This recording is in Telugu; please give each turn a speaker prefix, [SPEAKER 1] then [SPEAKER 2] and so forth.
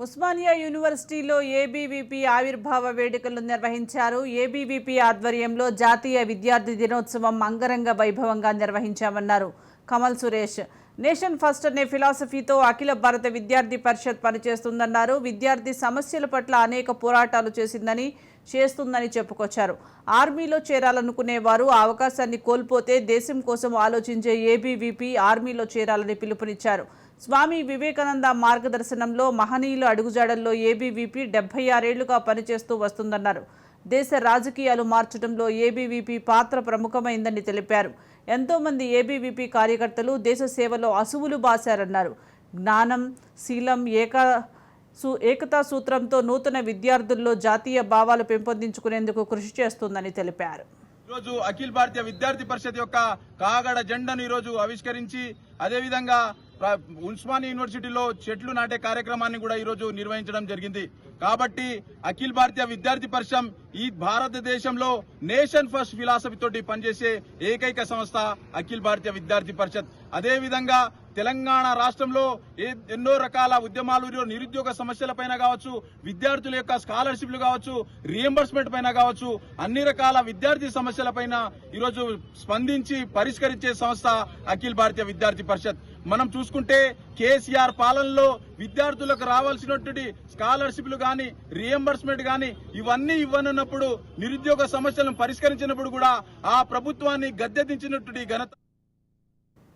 [SPEAKER 1] ఉస్మానియా యూనివర్సిటీలో ఏబీవీపీ ఆవిర్భావ వేడుకలు నిర్వహించారు. ఏబీవీపీ ఆధ్వర్యంలో జాతీయ విద్యార్థి దినోత్సవం అంగరంగ వైభవంగా నిర్వహించామన్నారు కమల్ సురేష్. నేషన్ ఫస్ట్ అనే ఫిలాసఫీతో అఖిల భారత విద్యార్థి పరిషత్ పనిచేస్తుందన్నారు. విద్యార్థి సమస్యల పట్ల అనేక పోరాటాలు చేస్తుందని చెప్పుకొచ్చారు. ఆర్మీలో చేరాలనుకునే వారు ఆ అవకాశాన్ని కోల్పోతే దేశం కోసం ఆలోచించే ఏబీవీపీ ఆర్మీలో చేరాలని పిలుపునిచ్చారు. స్వామి వివేకానంద మార్గదర్శనంలో మహనీయుల అడుగుజాడల్లో ఏబీవీపీ 76 ఏళ్లుగా పనిచేస్తూ వస్తుందన్నారు. దేశ రాజకీయాలు మార్చడంలో ఏబీవీపీ పాత్ర ప్రముఖమైందని తెలిపారు. ఎంతోమంది ఏబీవీపీ కార్యకర్తలు దేశ సేవలో అసువులు బాశారన్నారు. జ్ఞానం, శీలం, ఏకతా సూత్రంతో నూతన విద్యార్థుల్లో జాతీయ భావాలు పెంపొందించుకునేందుకు కృషి చేస్తుందని తెలిపారు.
[SPEAKER 2] ఈరోజు అఖిల భారతీయ విద్యార్థి పరిషత్ యొక్క కాగడ జెండాను ఈరోజు ఆవిష్కరించి అదేవిధంగా ఉస్మానియా యూనివర్సిటీలో చెట్లు నాటే కార్యక్రమాన్ని కూడా ఈరోజు నిర్వహించడం జరిగింది. కాబట్టి అఖిల భారతీయ విద్యార్థి పరిషత్ ఈ భారతదేశంలో నేషన్ ఫస్ట్ ఫిలాసఫీ తోటి పనిచేసే ఏకైక సంస్థ అఖిల భారతీయ విద్యార్థి పరిషత్. అదేవిధంగా తెలంగాణ రాష్ట్రంలో ఎన్నో రకాల ఉద్యమాలు నిరుద్యోగ సమస్యల పైన కావచ్చు, విద్యార్థుల యొక్క స్కాలర్షిప్లు కావచ్చు, రీఎంబర్స్మెంట్ పైన కావచ్చు, అన్ని రకాల విద్యార్థి సమస్యల పైన ఈరోజు స్పందించి పరిష్కరించే సంస్థ అఖిల భారతీయ విద్యార్థి పరిషత్. మనం చూసుకుంటే కేసీఆర్ పాలనలో విద్యార్థులకు రావాల్సినటువంటి స్కాలర్షిప్లు గాని, రీఎంబర్స్మెంట్ గాని ఇవన్నీ ఇవ్వనున్నప్పుడు నిరుద్యోగ సమస్యలను పరిష్కరించినప్పుడు కూడా ఆ ప్రభుత్వాన్ని గద్దెదించినటువంటి ఘనత